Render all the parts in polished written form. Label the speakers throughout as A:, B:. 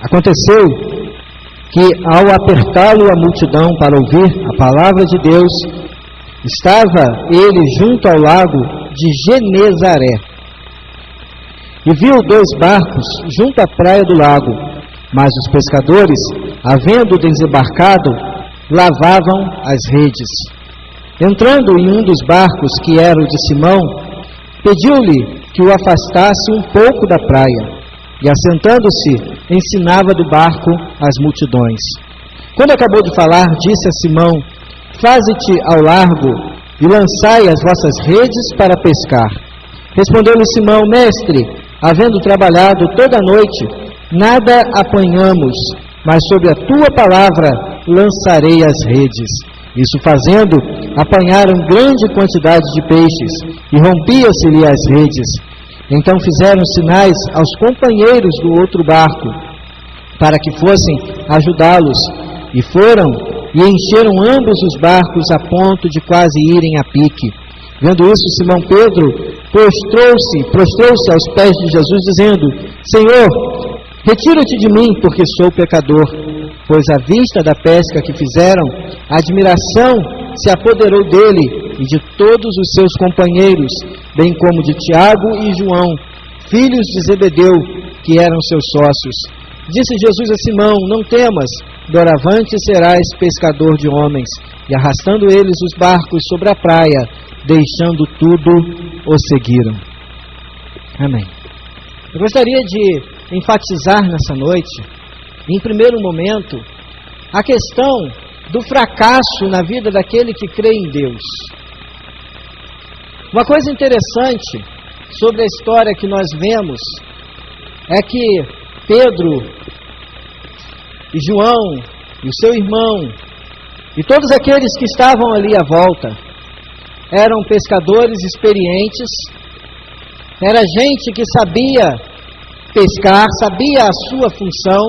A: Aconteceu que, ao apertá-lo a multidão para ouvir a palavra de Deus, estava ele junto ao lago de Genezaré. E viu 2 barcos junto à praia do lago, mas os pescadores, havendo desembarcado, lavavam as redes. Entrando em um dos barcos, que era o de Simão, pediu-lhe que o afastasse um pouco da praia, e assentando-se, ensinava do barco as multidões. Quando acabou de falar, disse a Simão: Faze-te ao largo e lançai as vossas redes para pescar. Respondeu-lhe Simão: Mestre, havendo trabalhado toda a noite, nada apanhamos, mas sobre a tua palavra lançarei as redes. Isso fazendo, apanharam grande quantidade de peixes, e rompia-se-lhe as redes. Então fizeram sinais aos companheiros do outro barco, para que fossem ajudá-los, e foram e encheram ambos os barcos a ponto de quase irem a pique. Vendo isso, Simão Pedro prostrou-se aos pés de Jesus, dizendo: Senhor, retira-te de mim, porque sou pecador. Pois à vista da pesca que fizeram, a admiração se apoderou dele e de todos os seus companheiros, bem como de Tiago e João, filhos de Zebedeu, que eram seus sócios. Disse Jesus a Simão: Não temas, doravante serás pescador de homens. E arrastando eles os barcos sobre a praia, deixando tudo, o seguiram. Amém. Eu gostaria de enfatizar nessa noite, em primeiro momento, a questão do fracasso na vida daquele que crê em Deus. Uma coisa interessante sobre a história que nós vemos é que Pedro e João e o seu irmão e todos aqueles que estavam ali à volta eram pescadores experientes, era gente que sabia pescar, sabia a sua função,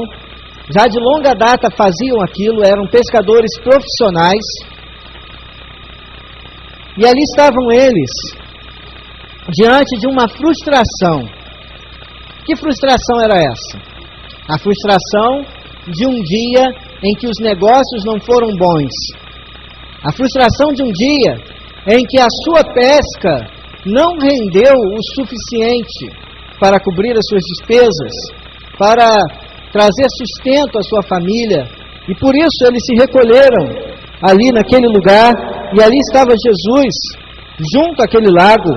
A: já de longa data faziam aquilo, eram pescadores profissionais. E ali estavam eles, diante de uma frustração. Que frustração era essa? A frustração de um dia em que os negócios não foram bons. A frustração de um dia em que a sua pesca não rendeu o suficiente para cobrir as suas despesas, para trazer sustento à sua família. E por isso eles se recolheram ali naquele lugar, e ali estava Jesus, junto àquele lago,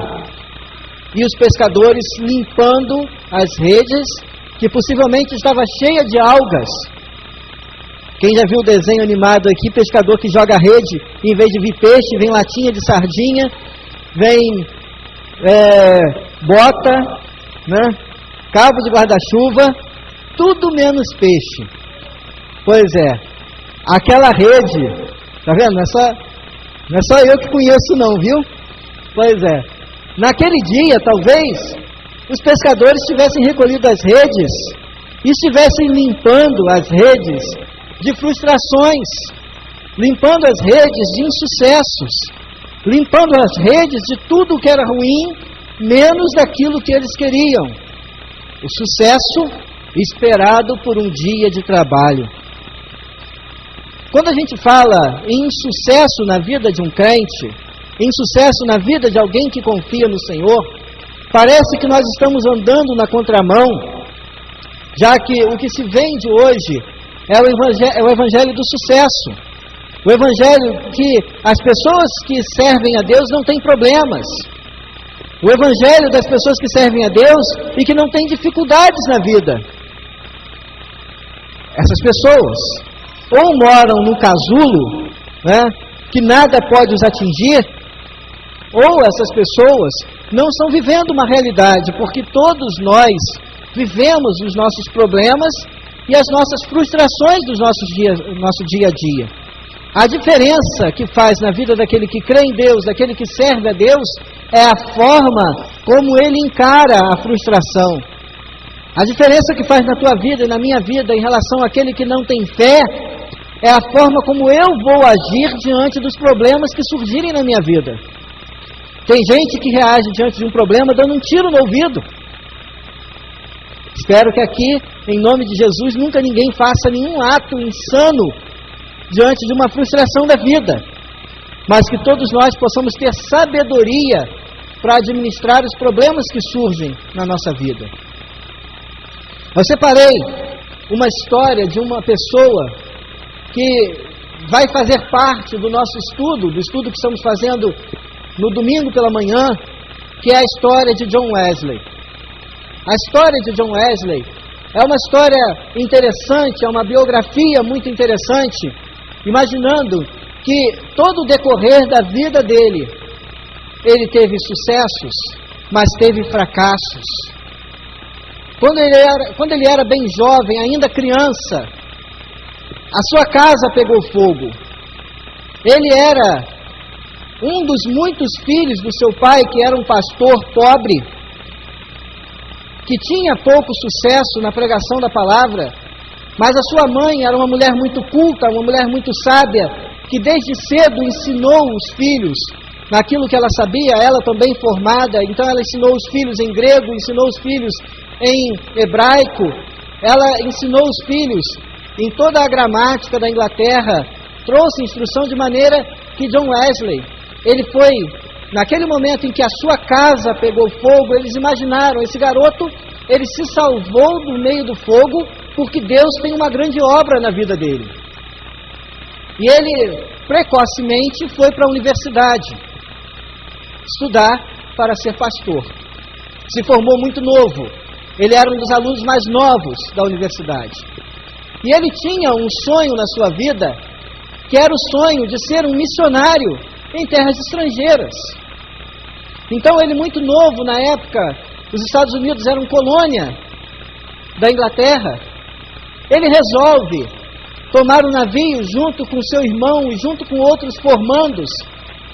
A: e os pescadores limpando as redes, que possivelmente estava cheia de algas. Quem já viu o desenho animado aqui, pescador que joga a rede, em vez de vir peixe, vem latinha de sardinha, vem bota, né, cabo de guarda-chuva, tudo menos peixe. Pois é, aquela rede, tá vendo? Não é só eu que conheço não, viu? Pois é, naquele dia, talvez, os pescadores tivessem recolhido as redes e estivessem limpando as redes de frustrações, limpando as redes de insucessos, limpando as redes de tudo que era ruim, menos daquilo que eles queriam. O sucesso esperado por um dia de trabalho. Quando a gente fala em sucesso na vida de um crente, em sucesso na vida de alguém que confia no Senhor, parece que nós estamos andando na contramão, já que o que se vende hoje é o evangelho do sucesso. O evangelho que as pessoas que servem a Deus não têm problemas. O evangelho das pessoas que servem a Deus e que não têm dificuldades na vida. Essas pessoas ou moram no casulo, né, que nada pode os atingir, ou essas pessoas não estão vivendo uma realidade, porque todos nós vivemos os nossos problemas e as nossas frustrações do nosso dia a dia. A diferença que faz na vida daquele que crê em Deus, daquele que serve a Deus, é a forma como ele encara a frustração. A diferença que faz na tua vida e na minha vida em relação àquele que não tem fé, é a forma como eu vou agir diante dos problemas que surgirem na minha vida. Tem gente que reage diante de um problema dando um tiro no ouvido. Espero que aqui, em nome de Jesus, nunca ninguém faça nenhum ato insano diante de uma frustração da vida, mas que todos nós possamos ter sabedoria para administrar os problemas que surgem na nossa vida. Eu separei uma história de uma pessoa que vai fazer parte do nosso estudo, do estudo que estamos fazendo no domingo pela manhã, que é a história de John Wesley. A história de John Wesley é uma história interessante, é uma biografia muito interessante, imaginando que todo o decorrer da vida dele, ele teve sucessos, mas teve fracassos. Quando ele era bem jovem, ainda criança, a sua casa pegou fogo. Ele era um dos muitos filhos do seu pai, que era um pastor pobre, que tinha pouco sucesso na pregação da palavra, mas a sua mãe era uma mulher muito culta, uma mulher muito sábia, que desde cedo ensinou os filhos naquilo que ela sabia, ela também formada. Então ela ensinou os filhos em grego, ensinou os filhos em hebraico, ela ensinou os filhos em toda a gramática da Inglaterra, trouxe instrução de maneira que John Wesley, ele foi, naquele momento em que a sua casa pegou fogo, eles imaginaram, esse garoto, ele se salvou do meio do fogo, porque Deus tem uma grande obra na vida dele. E ele, precocemente, foi para a universidade, estudar para ser pastor. Se formou muito novo, ele era um dos alunos mais novos da universidade. E ele tinha um sonho na sua vida, que era o sonho de ser um missionário em terras estrangeiras. Então ele, muito novo na época, os Estados Unidos eram colônia da Inglaterra, ele resolve tomar um navio junto com seu irmão e junto com outros formandos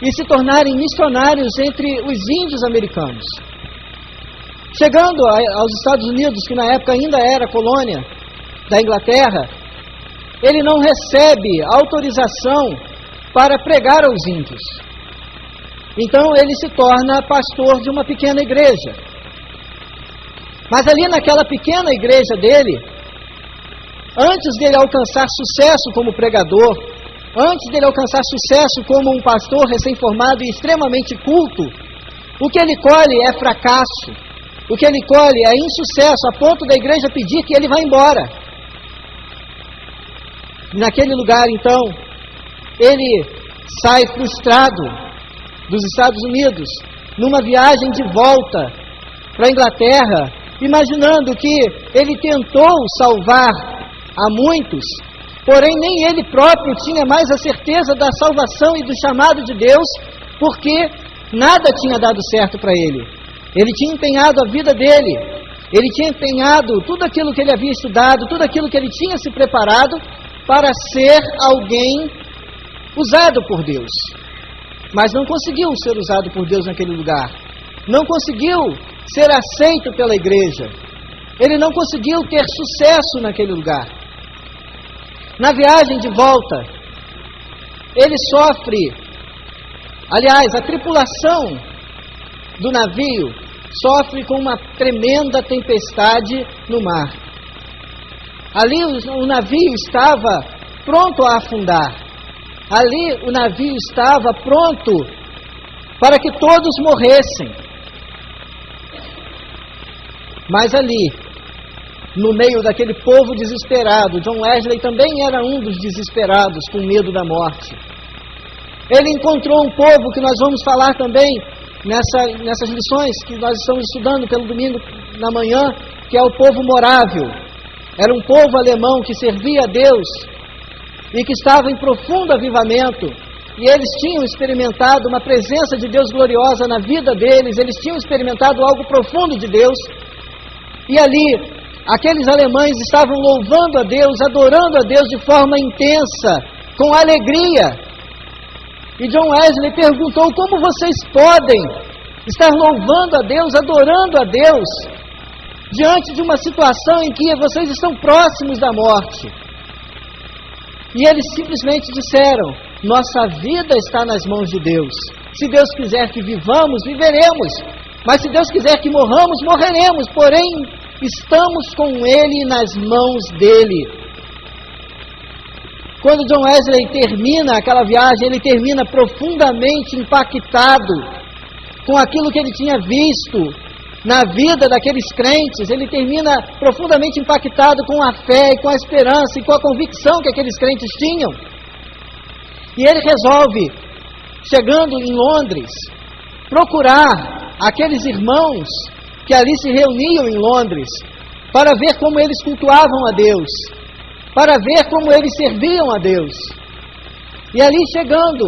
A: e se tornarem missionários entre os índios americanos. Chegando aos Estados Unidos, que na época ainda era colônia da Inglaterra, ele não recebe autorização para pregar aos índios. Então ele se torna pastor de uma pequena igreja. Mas ali naquela pequena igreja dele, antes dele alcançar sucesso como pregador, antes dele alcançar sucesso como um pastor recém-formado e extremamente culto, o que ele colhe é fracasso, o que ele colhe é insucesso, a ponto da igreja pedir que ele vá embora. Naquele lugar, então, ele sai frustrado dos Estados Unidos, numa viagem de volta para a Inglaterra, imaginando que ele tentou salvar a muitos, porém nem ele próprio tinha mais a certeza da salvação e do chamado de Deus, porque nada tinha dado certo para ele. Ele tinha empenhado a vida dele, ele tinha empenhado tudo aquilo que ele havia estudado, tudo aquilo que ele tinha se preparado para ser alguém usado por Deus. Mas não conseguiu ser usado por Deus naquele lugar. Não conseguiu ser aceito pela igreja. Ele não conseguiu ter sucesso naquele lugar. Na viagem de volta, ele sofre, aliás, a tripulação do navio sofre com uma tremenda tempestade no mar. Ali o navio estava pronto a afundar. Ali o navio estava pronto para que todos morressem. Mas ali, no meio daquele povo desesperado, John Wesley também era um dos desesperados, com medo da morte. Ele encontrou um povo que nós vamos falar também nessas lições que nós estamos estudando pelo domingo na manhã, que é o povo morável. Era um povo alemão que servia a Deus e que estava em profundo avivamento. E eles tinham experimentado uma presença de Deus gloriosa na vida deles, eles tinham experimentado algo profundo de Deus. E ali, aqueles alemães estavam louvando a Deus, adorando a Deus de forma intensa, com alegria. E John Wesley perguntou: como vocês podem estar louvando a Deus, adorando a Deus, diante de uma situação em que vocês estão próximos da morte? E eles simplesmente disseram: nossa vida está nas mãos de Deus. Se Deus quiser que vivamos, viveremos. Mas se Deus quiser que morramos, morreremos. Porém, estamos com Ele nas mãos dEle. Quando John Wesley termina aquela viagem, ele termina profundamente impactado com aquilo que ele tinha visto na vida daqueles crentes. Ele termina profundamente impactado com a fé e com a esperança e com a convicção que aqueles crentes tinham. E ele resolve, chegando em Londres, procurar aqueles irmãos que ali se reuniam em Londres, para ver como eles cultuavam a Deus, para ver como eles serviam a Deus. E ali chegando,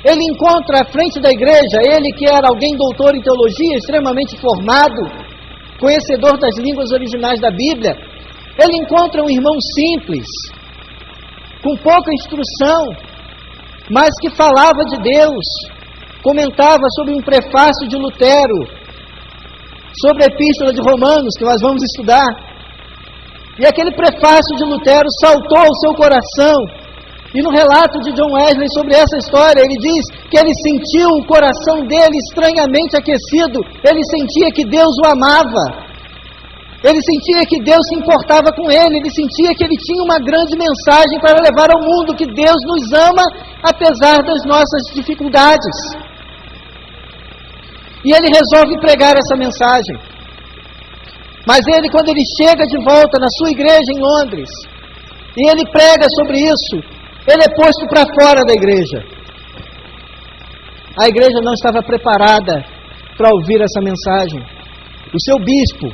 A: ele encontra à frente da igreja, ele que era alguém doutor em teologia, extremamente formado, conhecedor das línguas originais da Bíblia, ele encontra um irmão simples, com pouca instrução, mas que falava de Deus, comentava sobre um prefácio de Lutero, sobre a Epístola de Romanos, que nós vamos estudar. E aquele prefácio de Lutero saltou ao seu coração. E no relato de John Wesley sobre essa história, ele diz que ele sentiu o coração dele estranhamente aquecido. Ele sentia que Deus o amava. Ele sentia que Deus se importava com ele. Ele sentia que ele tinha uma grande mensagem para levar ao mundo, que Deus nos ama apesar das nossas dificuldades. E ele resolve pregar essa mensagem. Mas ele, quando ele chega de volta na sua igreja em Londres, e ele prega sobre isso, ele é posto para fora da igreja. A igreja não estava preparada para ouvir essa mensagem. O seu bispo,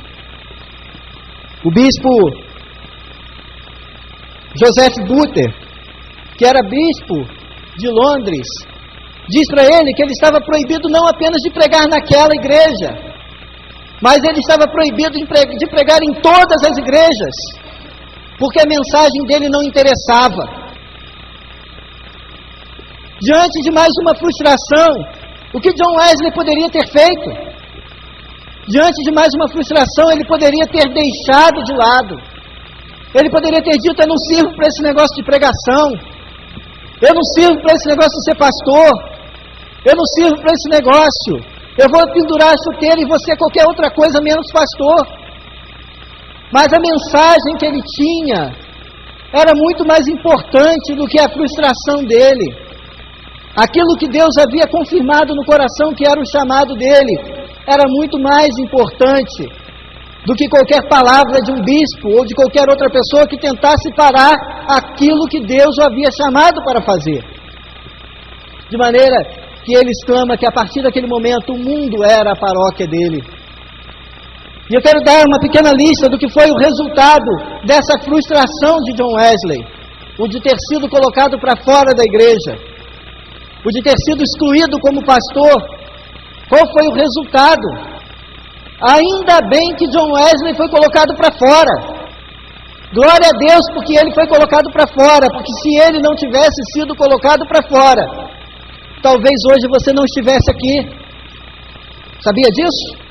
A: o bispo Joseph Butter, que era bispo de Londres, diz para ele que ele estava proibido não apenas de pregar naquela igreja, mas ele estava proibido de pregar em todas as igrejas, porque a mensagem dele não interessava. Diante de mais uma frustração, o que John Wesley poderia ter feito? Diante de mais uma frustração, ele poderia ter deixado de lado. Ele poderia ter dito: eu não sirvo para esse negócio de pregação, eu não sirvo para esse negócio de ser pastor, eu não sirvo para esse negócio. Eu vou pendurar a chuteira e você qualquer outra coisa menos pastor. Mas a mensagem que ele tinha era muito mais importante do que a frustração dele. Aquilo que Deus havia confirmado no coração que era o chamado dele era muito mais importante do que qualquer palavra de um bispo ou de qualquer outra pessoa que tentasse parar aquilo que Deus o havia chamado para fazer. De maneira que ele exclama que a partir daquele momento o mundo era a paróquia dele. E eu quero dar uma pequena lista do que foi o resultado dessa frustração de John Wesley, o de ter sido colocado para fora da igreja, o de ter sido excluído como pastor. Qual foi o resultado? Ainda bem que John Wesley foi colocado para fora. Glória a Deus porque ele foi colocado para fora, porque se ele não tivesse sido colocado para fora, talvez hoje você não estivesse aqui. Sabia disso?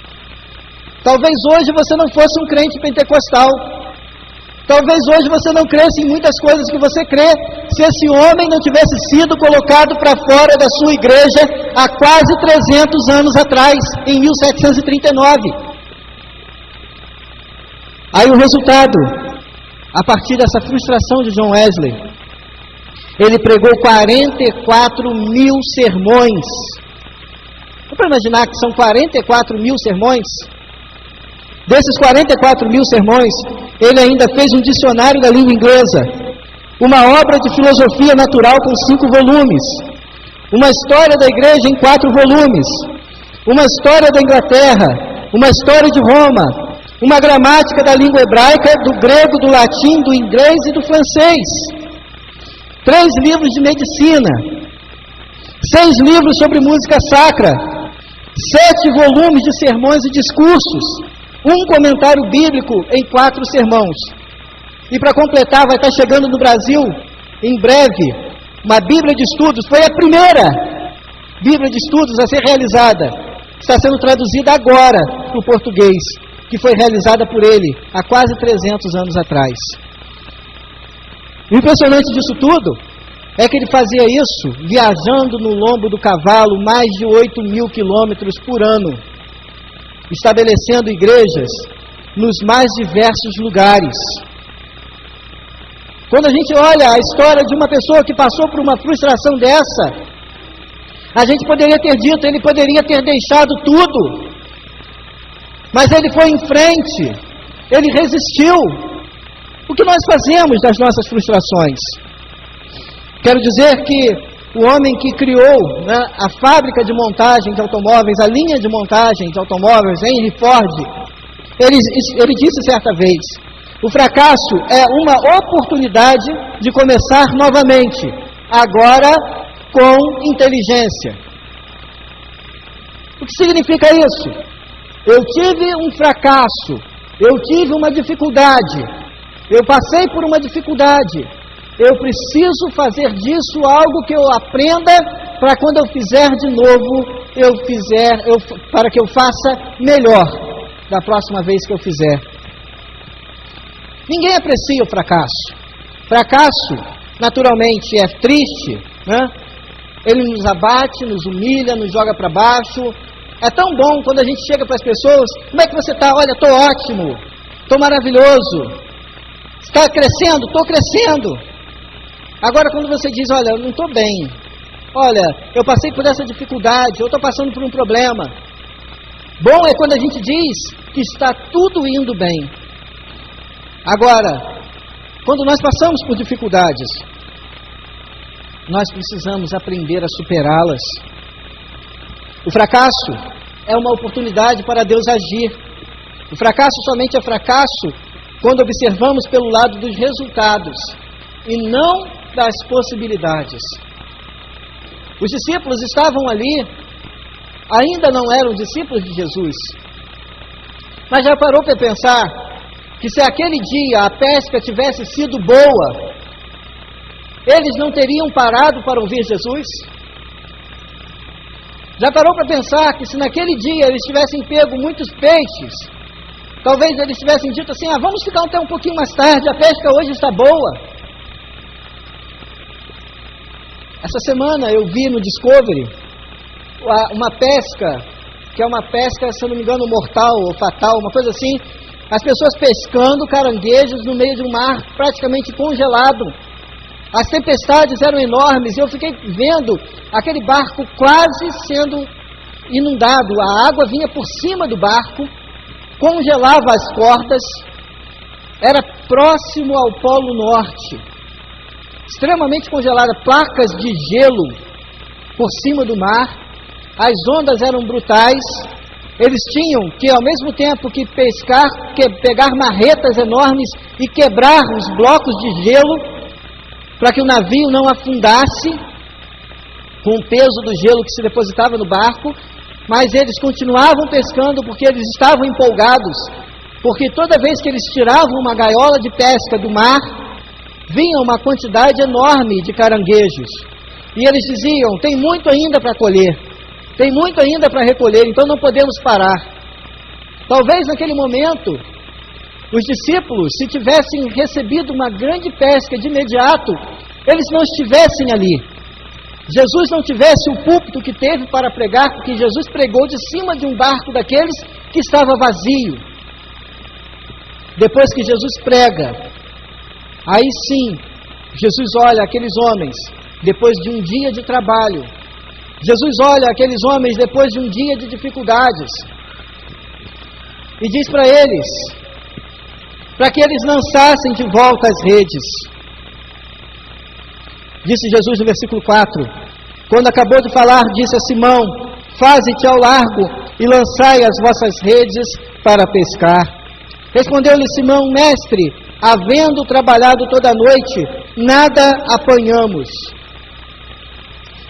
A: Talvez hoje você não fosse um crente pentecostal. Talvez hoje você não cresça em muitas coisas que você crê, se esse homem não tivesse sido colocado para fora da sua igreja há quase 300 anos atrás, em 1739. Aí o resultado, a partir dessa frustração de John Wesley, ele pregou 44 mil sermões. Dá para imaginar que são 44 mil sermões? Desses 44 mil sermões, ele ainda fez um dicionário da língua inglesa, uma obra de filosofia natural com 5 volumes, uma história da igreja em 4 volumes, uma história da Inglaterra, uma história de Roma, uma gramática da língua hebraica, do grego, do latim, do inglês e do francês, 3 livros de medicina, 6 livros sobre música sacra, 7 volumes de sermões e discursos, um comentário bíblico em 4 sermãos. E para completar, vai estar chegando no Brasil, em breve, uma Bíblia de Estudos. Foi a primeira Bíblia de Estudos a ser realizada. Está sendo traduzida agora para o português, que foi realizada por ele há quase 300 anos atrás. O impressionante disso tudo é que ele fazia isso viajando no lombo do cavalo mais de 8.000 quilômetros por ano, estabelecendo igrejas nos mais diversos lugares. Quando a gente olha a história de uma pessoa que passou por uma frustração dessa, a gente poderia ter dito, ele poderia ter deixado tudo, mas ele foi em frente, ele resistiu. O que nós fazemos das nossas frustrações? Quero dizer que o homem que criou, né, a fábrica de montagem de automóveis, a linha de montagem de automóveis, Henry Ford, ele disse certa vez: o fracasso é uma oportunidade de começar novamente, agora com inteligência. O que significa isso? Eu tive um fracasso, eu tive uma dificuldade, eu passei por uma dificuldade, eu preciso fazer disso algo que eu aprenda para quando eu fizer de novo, para que eu faça melhor da próxima vez que eu fizer. Ninguém aprecia o fracasso. Fracasso, naturalmente, é triste, né? Ele nos abate, nos humilha, nos joga para baixo. É tão bom quando a gente chega para as pessoas: como é que você está? Olha, estou ótimo, estou maravilhoso. Está crescendo? Estou crescendo. Agora, quando você diz: olha, eu não estou bem, olha, eu passei por essa dificuldade, eu estou passando por um problema. Bom é quando a gente diz que está tudo indo bem. Agora, quando nós passamos por dificuldades, nós precisamos aprender a superá-las. O fracasso é uma oportunidade para Deus agir. O fracasso somente é fracasso quando observamos pelo lado dos resultados e não das possibilidades. Os discípulos estavam ali, ainda não eram discípulos de Jesus, mas já parou para pensar que se aquele dia a pesca tivesse sido boa, eles não teriam parado para ouvir Jesus? Já parou para pensar que se naquele dia eles tivessem pego muitos peixes, talvez eles tivessem dito assim: vamos ficar até um pouquinho mais tarde, a pesca hoje está boa. Essa semana eu vi no Discovery uma pesca, que é uma pesca, se eu não me engano, mortal ou fatal, uma coisa assim. As pessoas pescando caranguejos no meio de um mar praticamente congelado. As tempestades eram enormes e eu fiquei vendo aquele barco quase sendo inundado. A água vinha por cima do barco, congelava as cordas, era próximo ao Polo Norte, extremamente congelada, placas de gelo por cima do mar, as ondas eram brutais. Eles tinham que, ao mesmo tempo que pescar, pegar marretas enormes e quebrar os blocos de gelo, para que o navio não afundasse com o peso do gelo que se depositava no barco, mas eles continuavam pescando porque eles estavam empolgados, porque toda vez que eles tiravam uma gaiola de pesca do mar, vinha uma quantidade enorme de caranguejos, e eles diziam: tem muito ainda para colher, tem muito ainda para recolher, então não podemos parar. Talvez naquele momento, os discípulos, se tivessem recebido uma grande pesca de imediato, eles não estivessem ali. Jesus não tivesse o púlpito que teve para pregar, porque Jesus pregou de cima de um barco daqueles que estava vazio. Depois que Jesus prega, aí sim, Jesus olha aqueles homens, depois de um dia de trabalho. Jesus olha aqueles homens depois de um dia de dificuldades e diz para eles, para que eles lançassem de volta as redes. Disse Jesus no versículo 4, quando acabou de falar, disse a Simão: faze-te ao largo e lançai as vossas redes para pescar. Respondeu-lhe Simão: mestre, havendo trabalhado toda a noite, nada apanhamos.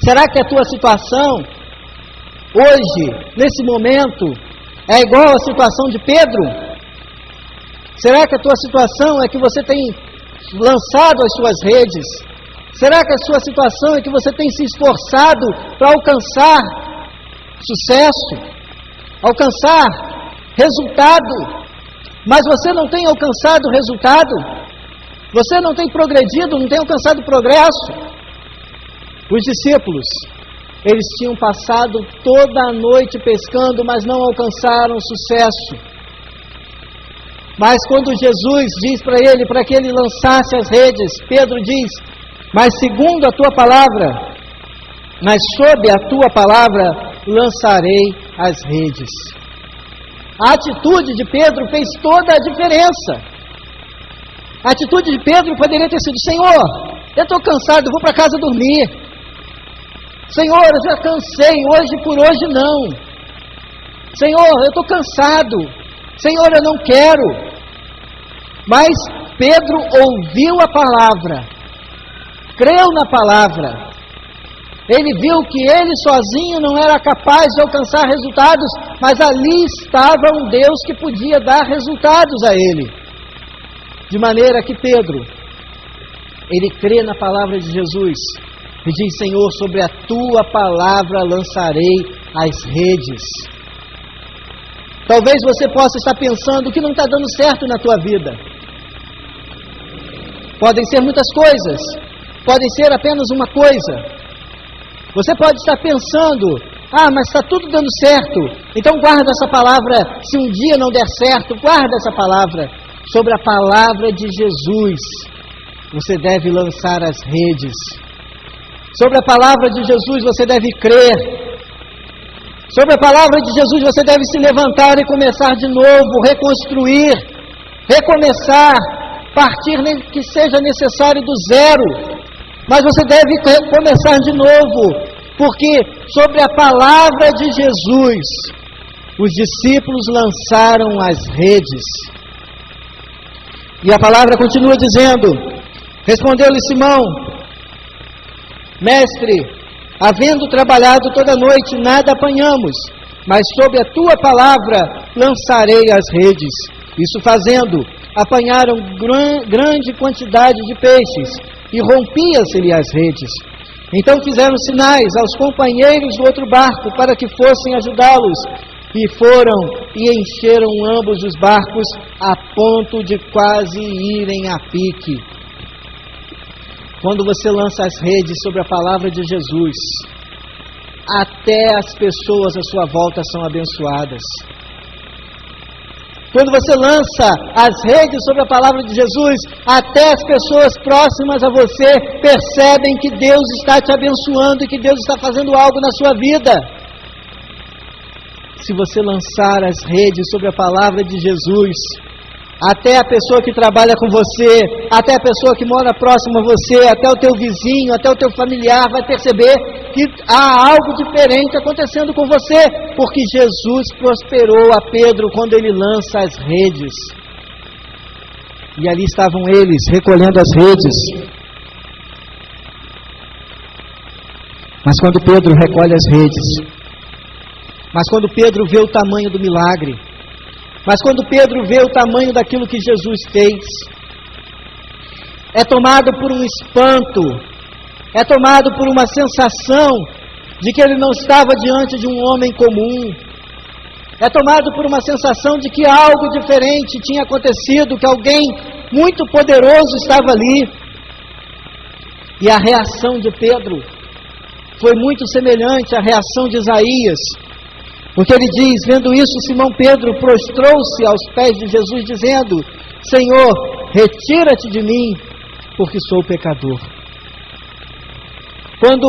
A: Será que a tua situação, hoje, nesse momento, é igual à situação de Pedro? Será que a tua situação é que você tem lançado as suas redes? Será que a sua situação é que você tem se esforçado para alcançar sucesso, alcançar resultado, mas você não tem alcançado resultado? Você não tem progredido, não tem alcançado progresso? Os discípulos, eles tinham passado toda a noite pescando, mas não alcançaram sucesso. Mas quando Jesus diz para ele, para que ele lançasse as redes, Pedro diz: mas segundo a tua palavra, mas sob a tua palavra lançarei as redes. A atitude de Pedro fez toda a diferença. A atitude de Pedro poderia ter sido: Senhor, eu estou cansado, eu vou para casa dormir. Senhor, eu já cansei, hoje por hoje não. Senhor, eu estou cansado. Senhor, eu não quero. Mas Pedro ouviu a palavra, creu na palavra. Ele viu que ele sozinho não era capaz de alcançar resultados, mas ali estava um Deus que podia dar resultados a ele. De maneira que Pedro, ele crê na palavra de Jesus e diz: Senhor, sobre a tua palavra lançarei as redes. Talvez você possa estar pensando que não está dando certo na tua vida. Podem ser muitas coisas, podem ser apenas uma coisa. Você pode estar pensando: mas está tudo dando certo, então guarda essa palavra. Se um dia não der certo, guarda essa palavra. Sobre a palavra de Jesus, você deve lançar as redes. Sobre a palavra de Jesus, você deve crer. Sobre a palavra de Jesus, você deve se levantar e começar de novo, reconstruir, recomeçar, partir nem que seja necessário do zero. Mas você deve começar de novo, porque sobre a palavra de Jesus, os discípulos lançaram as redes. E a palavra continua dizendo: respondeu-lhe Simão: Mestre, havendo trabalhado toda a noite, nada apanhamos, mas sob a tua palavra lançarei as redes. Isso fazendo, apanharam grande quantidade de peixes, e rompia-se-lhe as redes. Então fizeram sinais aos companheiros do outro barco, para que fossem ajudá-los, e foram e encheram ambos os barcos, a ponto de quase irem a pique. Quando você lança as redes sobre a palavra de Jesus, até as pessoas à sua volta são abençoadas. Quando você lança as redes sobre a palavra de Jesus, até as pessoas próximas a você percebem que Deus está te abençoando e que Deus está fazendo algo na sua vida. Se você lançar as redes sobre a palavra de Jesus, até a pessoa que trabalha com você, até a pessoa que mora próximo a você, até o teu vizinho, até o teu familiar vai perceber que há algo diferente acontecendo com você, porque Jesus prosperou a Pedro quando ele lança as redes. E ali estavam eles, recolhendo as redes. Mas quando Pedro recolhe as redes, mas quando Pedro vê o tamanho do milagre, mas quando Pedro vê o tamanho daquilo que Jesus fez, é tomado por um espanto, é tomado por uma sensação de que ele não estava diante de um homem comum, é tomado por uma sensação de que algo diferente tinha acontecido, que alguém muito poderoso estava ali. E a reação de Pedro foi muito semelhante à reação de Isaías, porque ele diz: vendo isso, Simão Pedro prostrou-se aos pés de Jesus, dizendo: Senhor, retira-te de mim, porque sou pecador. Quando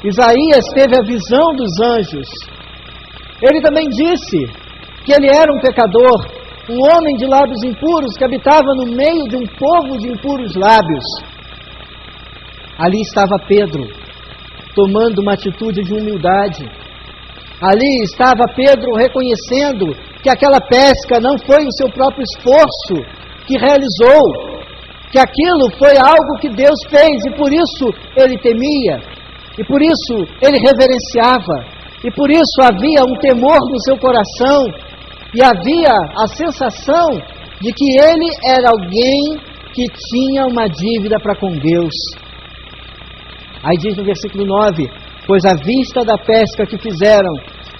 A: Isaías teve a visão dos anjos, ele também disse que ele era um pecador, um homem de lábios impuros, que habitava no meio de um povo de impuros lábios. Ali estava Pedro, tomando uma atitude de humildade. Ali estava Pedro reconhecendo que aquela pesca não foi o seu próprio esforço que realizou, que aquilo foi algo que Deus fez, e por isso ele temia, e por isso ele reverenciava, e por isso havia um temor no seu coração, e havia a sensação de que ele era alguém que tinha uma dívida para com Deus. Aí diz no versículo 9: pois à vista da pesca que fizeram,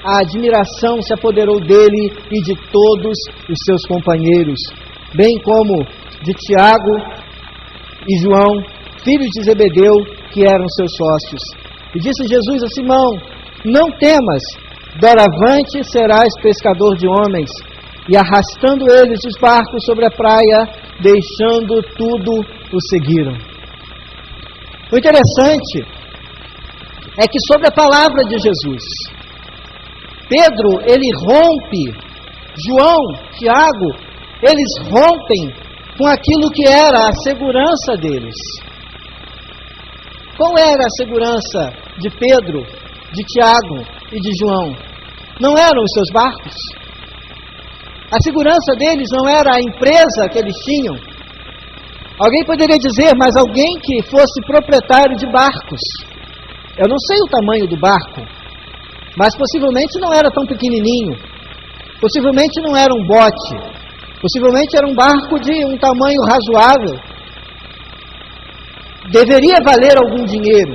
A: a admiração se apoderou dele e de todos os seus companheiros, bem como de Tiago e João, filhos de Zebedeu, que eram seus sócios. E disse Jesus a Simão: não temas, doravante serás pescador de homens. e arrastando eles os barcos sobre a praia, deixando tudo, o seguiram. O interessante é que sobre a palavra de Jesus, Pedro, ele rompe, João, Tiago, eles rompem com aquilo que era a segurança deles. Qual era a segurança de Pedro, de Tiago e de João? Não eram os seus barcos? A segurança deles não era a empresa que eles tinham? Alguém poderia dizer, mas alguém que fosse proprietário de barcos. Eu não sei o tamanho do barco, mas possivelmente não era tão pequenininho. Possivelmente não era um bote. Possivelmente era um barco de um tamanho razoável. Deveria valer algum dinheiro.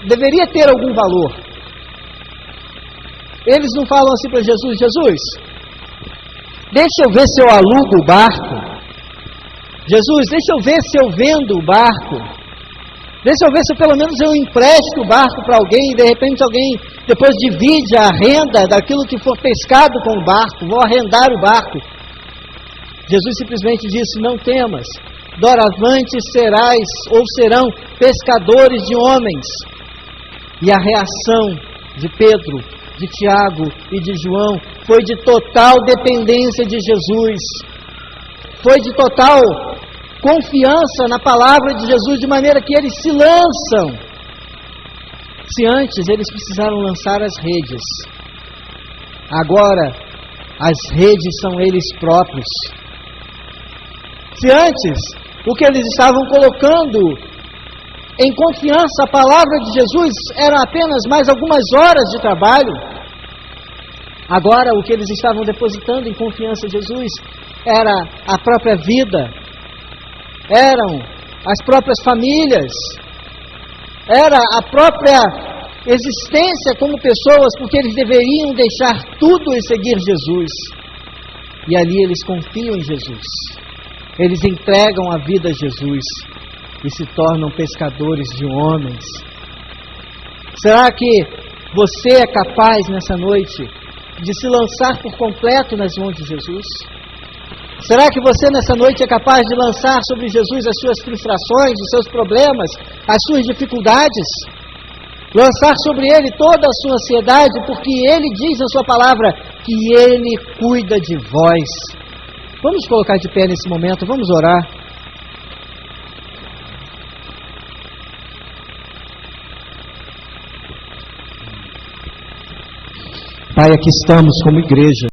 A: Deveria ter algum valor. Eles não falam assim para Jesus, Jesus, deixa eu ver se eu alugo o barco. Jesus, deixa eu ver se eu vendo o barco. Deixa eu ver se pelo menos eu empresto o barco para alguém e de repente alguém depois divide a renda daquilo que for pescado com o barco. Vou arrendar o barco. Jesus simplesmente disse, não temas, doravante serás ou serão pescadores de homens. E a reação de Pedro, de Tiago e de João foi de total dependência de Jesus. Foi de total confiança na palavra de Jesus, de maneira que eles se lançam. Se antes eles precisaram lançar as redes, agora as redes são eles próprios. Se antes o que eles estavam colocando em confiança a palavra de Jesus era apenas mais algumas horas de trabalho, agora o que eles estavam depositando em confiança em Jesus era a própria vida, eram as próprias famílias, era a própria existência como pessoas, porque eles deveriam deixar tudo e seguir Jesus. E ali eles confiam em Jesus, eles entregam a vida a Jesus e se tornam pescadores de homens. Será que você é capaz nessa noite de se lançar por completo nas mãos de Jesus? Será que você nessa noite é capaz de lançar sobre Jesus as suas frustrações, os seus problemas, as suas dificuldades? Lançar sobre Ele toda a sua ansiedade, porque Ele diz na sua palavra que Ele cuida de vós. Vamos colocar de pé nesse momento, vamos orar. Pai, aqui estamos como igreja.